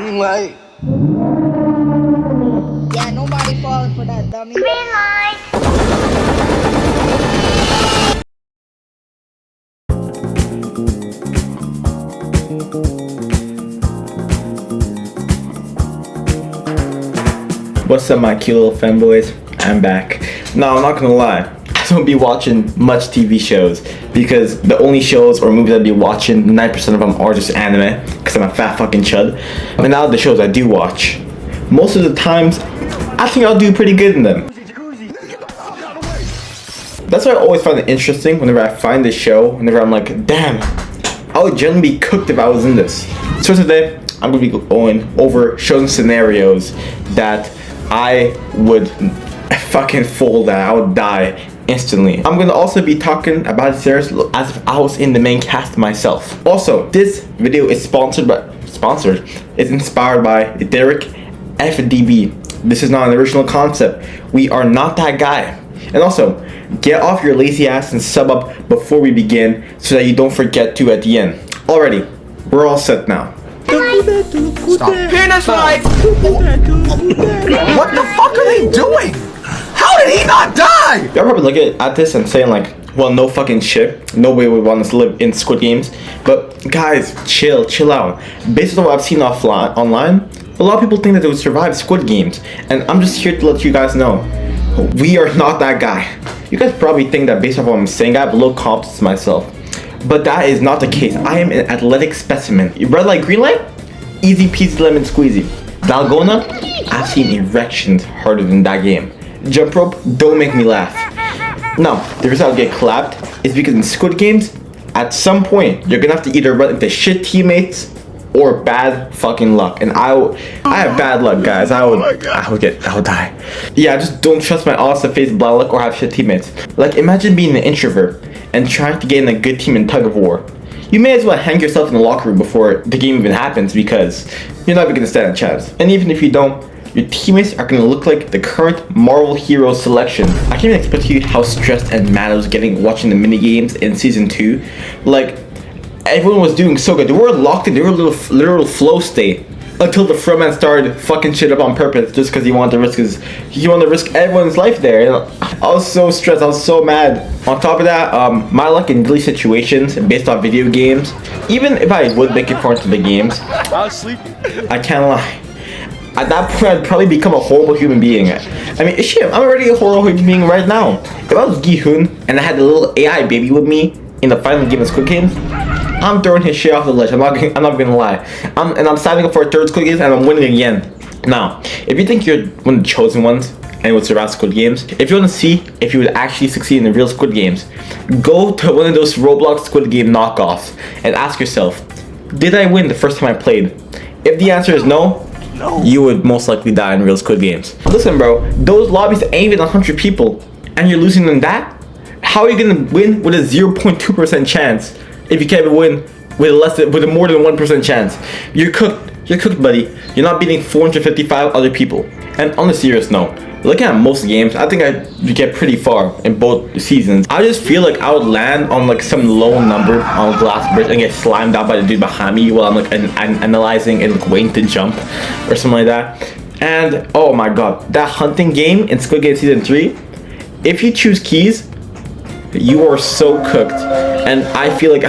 Green light. Yeah, nobody falling for that dummy. Green light. What's up, my cute little femboys? I'm back. No, I'm not gonna lie. I don't be watching much TV shows because the only shows or movies I'd be watching, 9% of them are just anime because I'm a fat fucking chud. And now the shows I do watch, most of the times, I think I'll do pretty good in them. That's why I always find it interesting whenever I find this show, whenever I'm like, damn, I would generally be cooked if I was in this. So today, I'm going to be going over shows and scenarios that I would fucking fold at. I would die instantly. I'm going to also be talking about series as if I was in the main cast myself. Also, this video is it's inspired by Derek FDB. This is not an original concept. We are not that guy. And also, get off your lazy ass and sub up before we begin so that you don't forget to at the end. Alrighty, we're all set now. Stop. Penis light. What the fuck are they doing? How did he not die? Y'all probably looking at this and saying like, well, no fucking shit. Nobody would want us to live in Squid Games. But guys, chill out. Based on what I've seen online, a lot of people think that they would survive Squid Games. And I'm just here to let you guys know, we are not that guy. You guys probably think that based on what I'm saying, I have low confidence in myself. But that is not the case. I am an athletic specimen. Red light, green light? Easy peasy lemon squeezy. Dalgona? I've seen erections harder than that game. Jump rope? Don't make me laugh. Now, the reason I'll get clapped is because in Squid Games, at some point, you're gonna have to either run into shit teammates or bad fucking luck. And I have bad luck, guys. I would die. Yeah, just don't trust my odds to face bad luck or have shit teammates. Like, imagine being an introvert and trying to get in a good team in tug of war. You may as well hang yourself in the locker room before the game even happens because you're not even gonna stand a chance. And even if you don't, your teammates are gonna look like the current Marvel hero selection. I can't even explain to you how stressed and mad I was getting watching the mini games in season 2. Like, everyone was doing so good. They were locked in. They were a literal flow state until the front man started fucking shit up on purpose just because he wanted to risk everyone's life there. And I was so stressed. I was so mad. On top of that, my luck in daily situations based on video games, even if I would make it far into the games, I was sleeping. I can't lie. At that point, I'd probably become a horrible human being. I mean, shit, I'm already a horrible human being right now. If I was Gi-hun and I had a little AI baby with me in the final game of Squid Games, I'm throwing his shit off the ledge. I'm not gonna lie. I'm signing up for a third Squid Games and I'm winning again. Now, if you think you're one of the chosen ones and would survive Squid Games, if you want to see if you would actually succeed in the real Squid Games, go to one of those Roblox Squid Game knockoffs and ask yourself, did I win the first time I played? If the answer is no, you would most likely die in real Squid Games. Listen, bro, those lobbies ain't even 100 people and you're losing in that? How are you gonna win with a 0.2% chance if you can't even win with a more than 1% chance? You're cooked, buddy. You're not beating 455 other people. And on a serious note, looking at most games, I think I get pretty far in both seasons. I just feel like I would land on like some low number on a glass bridge and get slimed out by the dude behind me while I'm like analyzing and like waiting to jump or something like that. And oh my god, that hunting game in Squid Game season 3, if you choose keys, you are so cooked. And I feel like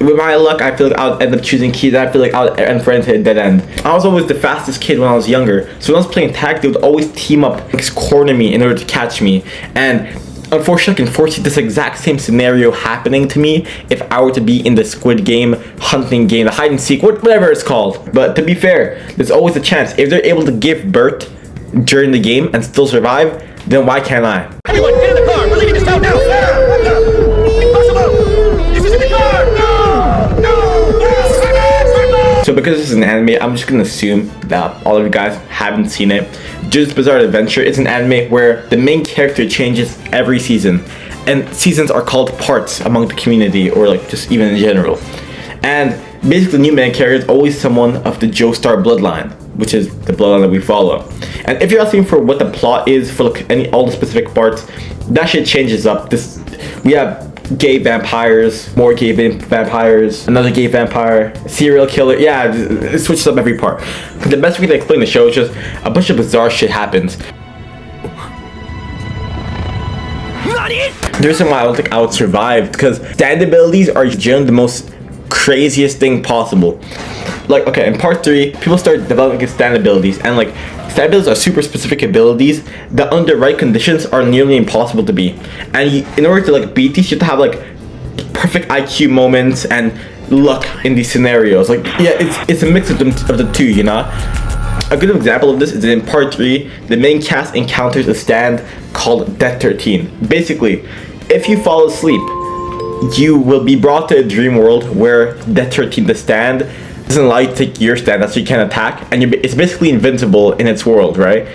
with my luck, I feel like I would end up choosing keys. I feel like I would end for a dead end. I was always the fastest kid when I was younger. So when I was playing tag, they would always team up, like corner me in order to catch me. And unfortunately, I can foresee this exact same scenario happening to me if I were to be in the Squid Game hunting game, the hide and seek, whatever it's called. But to be fair, there's always a chance. If they're able to give birth during the game and still survive, then why can't I? Everyone, get in the car. We're leaving this town now. Impossible. This is in the car. No. So because this is an anime, I'm just gonna assume that all of you guys haven't seen it. JoJo's Bizarre Adventure is an anime where the main character changes every season, and seasons are called parts among the community, or like just even in general. And basically, the new main character is always someone of the Joestar bloodline, which is the bloodline that we follow. And if you're asking for what the plot is for like all the specific parts, that shit changes up. We have gay vampires, more gay vampires, another gay vampire, serial killer. Yeah, it switches up every part. The best way to explain the show is just a bunch of bizarre shit happens. The reason why I don't think I would survive, because stand abilities are generally the most craziest thing possible. Like, okay, in part 3, people start developing stand abilities, and like, stand abilities are super specific abilities that under right conditions are nearly impossible to beat. And in order to like beat these, you have to have like perfect IQ moments and luck in these scenarios. Like, yeah, it's a mix of the two, you know? A good example of this is in part 3, the main cast encounters a stand called Death 13. Basically, if you fall asleep, you will be brought to a dream world where Death 13, the stand, doesn't allow you to take your stand, that's so you can't attack, and it's basically invincible in its world, right?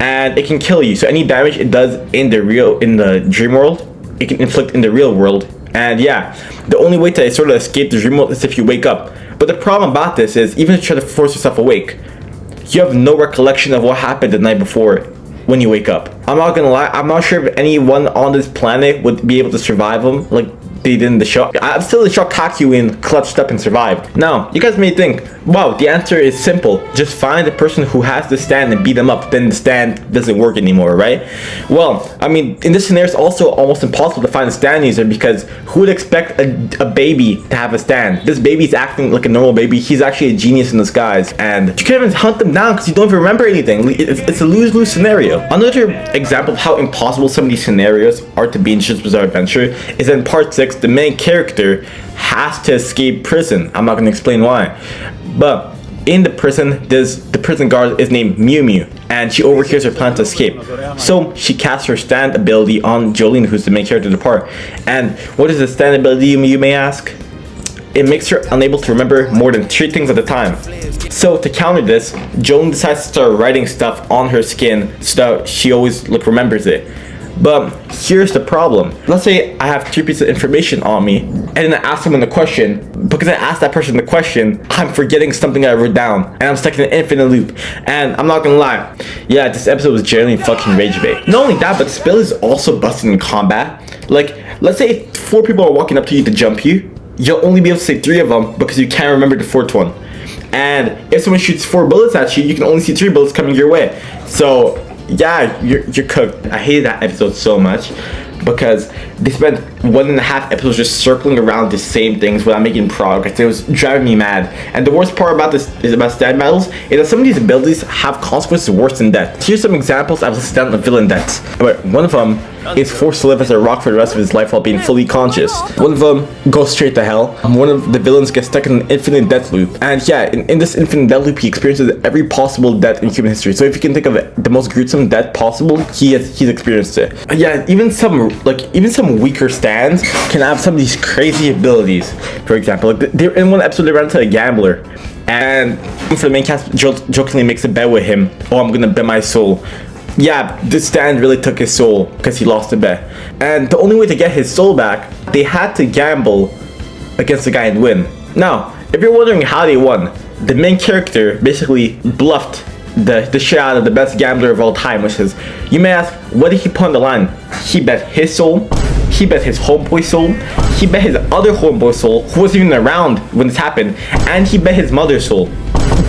And it can kill you, so any damage it does in the dream world, it can inflict in the real world. And yeah, the only way to sort of escape the dream world is if you wake up. But the problem about this is, even if you try to force yourself awake, you have no recollection of what happened the night before when you wake up. I'm not gonna lie, I'm not sure if anyone on this planet would be able to survive them like they did in the show. I'm still shocked Hakuin clutched up and survived. Now, you guys may think, wow, the answer is simple. Just find the person who has the stand and beat them up, then the stand doesn't work anymore, right? Well, I mean, in this scenario, it's also almost impossible to find a stand user, because who would expect a baby to have a stand? This baby's acting like a normal baby. He's actually a genius in disguise, and you can't even hunt them down because you don't even remember anything. It's a lose-lose scenario. Another example of how impossible some of these scenarios are to be in JoJo's Bizarre Adventure is in part 6, the main character has to escape prison. I'm not going to explain why, but in the prison, the prison guard is named Mew Mew, and she overhears her plan to escape. So she casts her stand ability on Jolene, who's the main character of the part. And what is the stand ability, you may ask? It makes her unable to remember more than 3 things at a time. So to counter this, Jolene decides to start writing stuff on her skin so that she always remembers it. But here's the problem. Let's say I have 3 pieces of information on me, and then I ask someone the question. Because I asked that person the question, I'm forgetting something I wrote down, and I'm stuck in an infinite loop. And I'm not gonna lie, yeah, this episode was generally fucking rage bait. Not only that, but Spill is also busted in combat. Like, let's say 4 people are walking up to you to jump you, you'll only be able to say 3 of them because you can't remember the 4th one. And if someone shoots 4 bullets at you, you can only see 3 bullets coming your way. So yeah, you're cooked. I hated that episode so much because they spent 1.5 episodes just circling around the same things without making progress. It was driving me mad. And the worst part about this is about stand battles is that some of these abilities have consequences worse than death. Here's some examples I've listed down the villain deaths. But one of them is forced to live as a rock for the rest of his life while being fully conscious. One of them goes straight to hell. One of the villains gets stuck in an infinite death loop. And yeah, in this infinite death loop, he experiences every possible death in human history. So if you can think of the most gruesome death possible, he's experienced it. Yeah, even some weaker stands can have some of these crazy abilities. For example, like in one episode, they ran into a gambler, and for the main cast, jokingly makes a bet with him. Oh, I'm gonna bet my soul. Yeah, this stand really took his soul because he lost the bet. And the only way to get his soul back, they had to gamble against the guy and win. Now, if you're wondering how they won, the main character basically bluffed the shit out of the best gambler of all time, which is, you may ask, what did he put on the line? He bet his soul, he bet his homeboy's soul, he bet his other homeboy's soul, who wasn't even around when this happened, and he bet his mother's soul.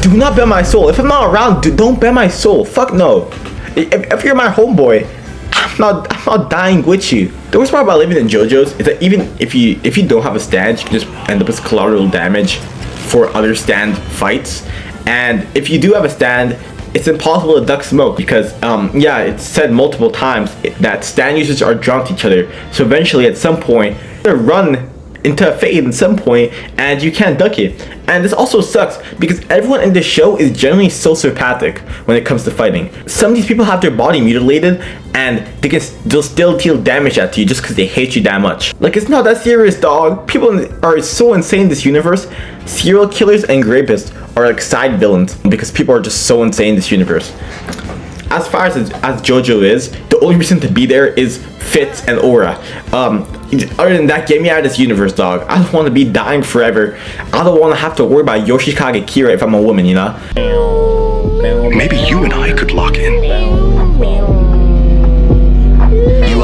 Do not bet my soul. If I'm not around, don't bet my soul. Fuck no. If you're my homeboy, I'm not dying with you. The worst part about living in JoJo's is that even if you don't have a stand, you can just end up with collateral damage for other stand fights. And if you do have a stand, it's impossible to duck smoke because yeah, it's said multiple times that stand users are drawn to each other. So eventually, at some point, they run into a fade at some point, and you can't duck it. And this also sucks because everyone in this show is generally sociopathic when it comes to fighting. Some of these people have their body mutilated, and they'll still deal damage at you just because they hate you that much. Like, it's not that serious, dog. People are so insane in this universe. Serial killers and rapists are like side villains because people are just so insane in this universe. As far as JoJo is, the only reason to be there is Fitz and Aura. Other than that, get me out of this universe, dog. I don't want to be dying forever. I don't want to have to worry about Yoshikage Kira if I'm a woman, you know? Maybe you and I could lock in. You,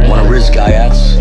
wanna risk Gaiats?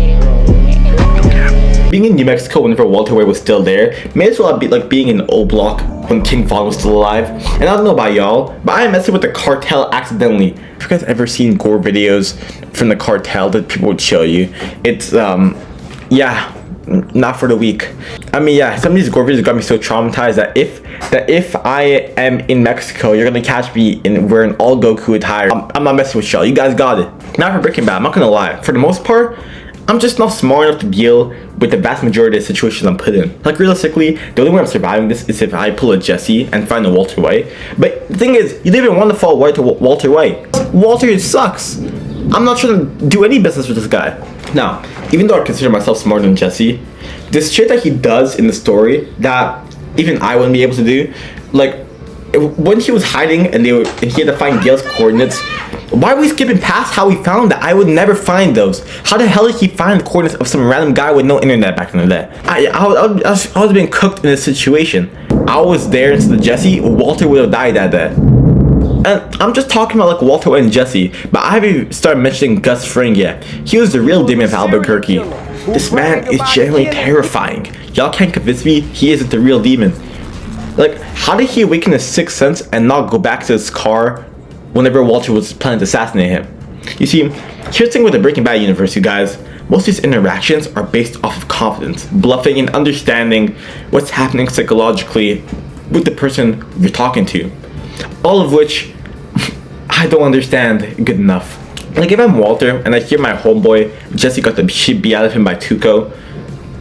being in New Mexico whenever Walter White was still there may as well be like being in O Block when King Von was still alive. And I don't know about y'all, but I messed with the cartel accidentally. Have you guys ever seen gore videos from the cartel that people would show you? It's yeah, not for the weak. I mean, yeah, some of these gore videos got me so traumatized that if I am in Mexico, you're gonna catch me wearing all Goku attire. I'm not messing with y'all. You guys got it. Not for Breaking Bad. I'm not gonna lie. For the most part, I'm just not smart enough to deal with the vast majority of the situations I'm put in. Like, realistically, the only way I'm surviving this is if I pull a Jesse and find a Walter White. But the thing is, you don't even want to fall to Walter White. Walter sucks. I'm not trying to do any business with this guy. Now, even though I consider myself smarter than Jesse, this shit that he does in the story that even I wouldn't be able to do, like, when he was hiding and he had to find Gale's coordinates, why are we skipping past how he found that? I would never find those. How the hell did he find the coordinates of some random guy with no internet back in the day? I was being cooked in this situation. I was there instead of Jesse. Walter would have died that day. And I'm just talking about like Walter and Jesse, but I haven't started mentioning Gus Fring yet. He was the real demon of Albuquerque. This man is genuinely terrifying. Y'all can't convince me he isn't the real demon. Like, how did he awaken his sixth sense and not go back to his car whenever Walter was planning to assassinate him? You see, here's the thing with the Breaking Bad universe, you guys. Most of these interactions are based off of confidence, bluffing, and understanding what's happening psychologically with the person you're talking to. All of which I don't understand good enough. Like, if I'm Walter and I hear my homeboy Jesse got the shit beat out of him by Tuco,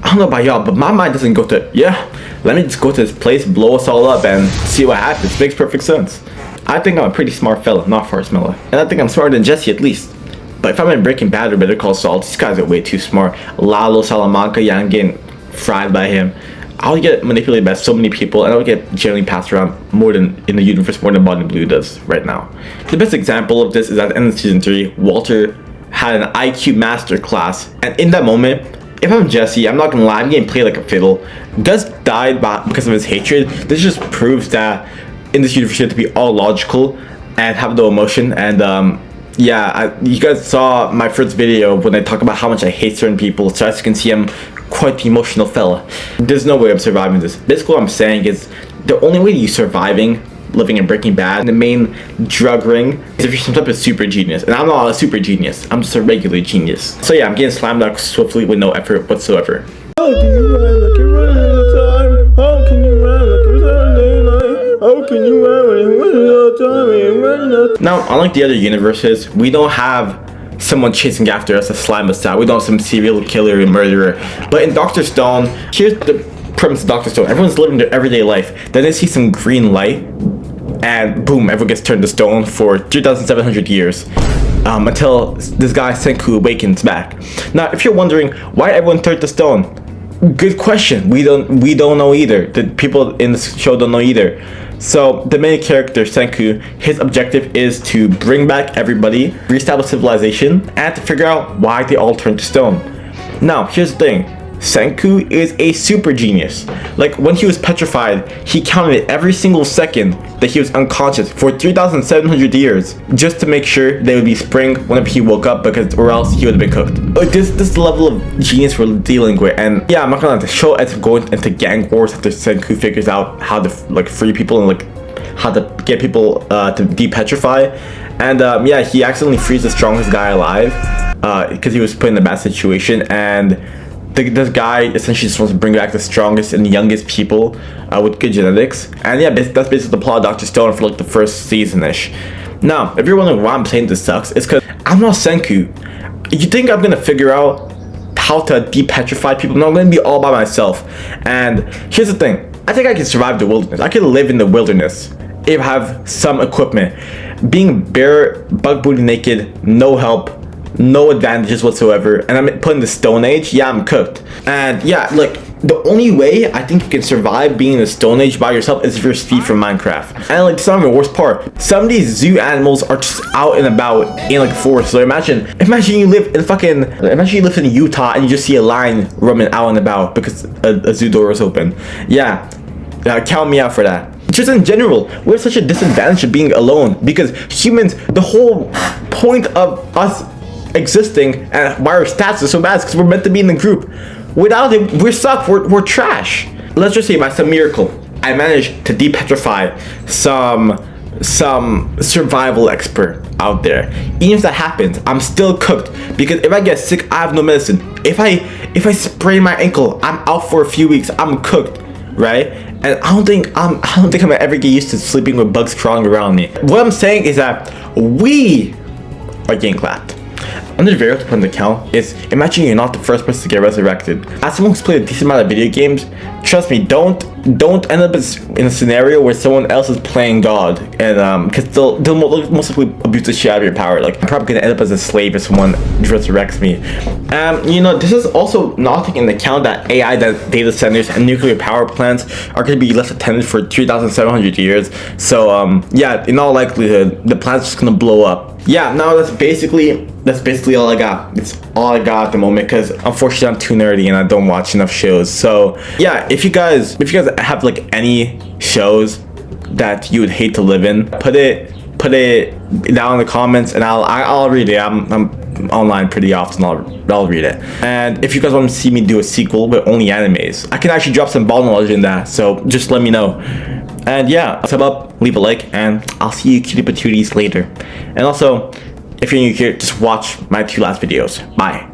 I don't know about y'all, but my mind doesn't go to, yeah, let me just go to this place, blow us all up, and see what happens. Makes perfect sense. I think I'm a pretty smart fella, not Forrest Miller. And I think I'm smarter than Jesse at least. But if I'm in Breaking Bad or Better Call Saul, these guys are way too smart. Lalo Salamanca, yeah, I'm getting fried by him. I'll get manipulated by so many people, and I'll get generally passed around more than in the universe, more than Bond Blue does right now. The best example of this is at the end of season 3, Walter had an IQ master class, and in that moment, if I'm Jesse, I'm not gonna lie, I'm getting played like a fiddle. Gus died because of his hatred. This just proves that in this universe you have to be all logical and have no emotion. And yeah, you guys saw my first video when I talk about how much I hate certain people, so as you can see, I'm quite the emotional fella. There's no way I'm surviving this. Basically what I'm saying is the only way you surviving living in Breaking Bad, the main drug ring, is if you're some type of super genius. And I'm not a super genius, I'm just a regular genius. So yeah, I'm getting slammed out swiftly with no effort whatsoever. How can you run like you're running out of time? How can you run like you're Saturday night? How can you run when you're running out of time? You're running out of time. Now, unlike the other universes, we don't have someone chasing after us to slime us out. We don't have some serial killer and murderer. But in Dr. Stone, here's the premise of Dr. Stone. Everyone's living their everyday life. Then they see some green light, and boom, everyone gets turned to stone for 3,700 years. Until this guy Senku awakens back. Now, if you're wondering why everyone turned to stone, good question. We don't know either. The people in the show don't know either. So the main character Senku, his objective is to bring back everybody, reestablish civilization, and to figure out why they all turned to stone. Now, here's the thing. Senku is a super genius. Like, when he was petrified, he counted every single second that he was unconscious for 3,700 years just to make sure there would be spring whenever he woke up, because or else he would have been cooked. Like, this is the level of genius we're dealing with. And yeah, I'm not gonna lie, the show ends up going into gang wars after Senku figures out how to like free people and like how to get people to de-petrify. And yeah, he accidentally frees the strongest guy alive because he was put in a bad situation, and this guy essentially just wants to bring back the strongest and youngest people with good genetics. And yeah, that's basically the plot of Dr. Stone for like the first season-ish. Now, if you're wondering why I'm saying this sucks, it's because I'm not Senku. You think I'm gonna figure out how to de-petrify people? No, I'm gonna be all by myself. And here's the thing. I think I can survive the wilderness. I can live in the wilderness if I have some equipment. Being bare, bug booty naked, no help, no advantages whatsoever, and I'm put in the Stone Age, yeah, I'm cooked. And yeah, like, the only way I think you can survive being in the Stone Age by yourself is if you're Steve from Minecraft. And like, some of the worst part, some of these zoo animals are just out and about in like forest. So imagine you live in Utah and you just see a lion roaming out and about because a zoo door is open. Yeah, count me out for that. Just in general, we're such a disadvantage of being alone, because humans, the whole point of us existing and why our stats are so bad is because we're meant to be in the group. Without it, we're stuck. We're trash. Let's just say by some miracle, I managed to depetrify some survival expert out there. Even if that happens, I'm still cooked, because if I get sick, I have no medicine. If I sprain my ankle, I'm out for a few weeks. I'm cooked, right? And I don't think I'm gonna ever get used to sleeping with bugs crawling around me. What I'm saying is that we are getting clapped. Another variable to put in the count is, imagine you're not the first person to get resurrected. As someone who's played a decent amount of video games, trust me, don't end up in a scenario where someone else is playing God, and because they'll most likely abuse the shit out of your power. Like, I'm probably gonna end up as a slave if someone resurrects me. You know, this is also not taking into account that AI data centers and nuclear power plants are going to be left attended for 3,700 years. So yeah, in all likelihood, the plant's just gonna blow up. Yeah, now that's basically all I got. It's all I got at the moment, because unfortunately I'm too nerdy and I don't watch enough shows. So yeah, if you guys have like any shows that you would hate to live in, put it down in the comments, and I'll read it. I'm online pretty often. I'll read it. And if you guys want to see me do a sequel with only animes, I can actually drop some ball knowledge in that. So just let me know. And yeah, sub up, leave a like, and I'll see you cutie patooties later. And also, if you're new here, just watch my 2 last videos. Bye.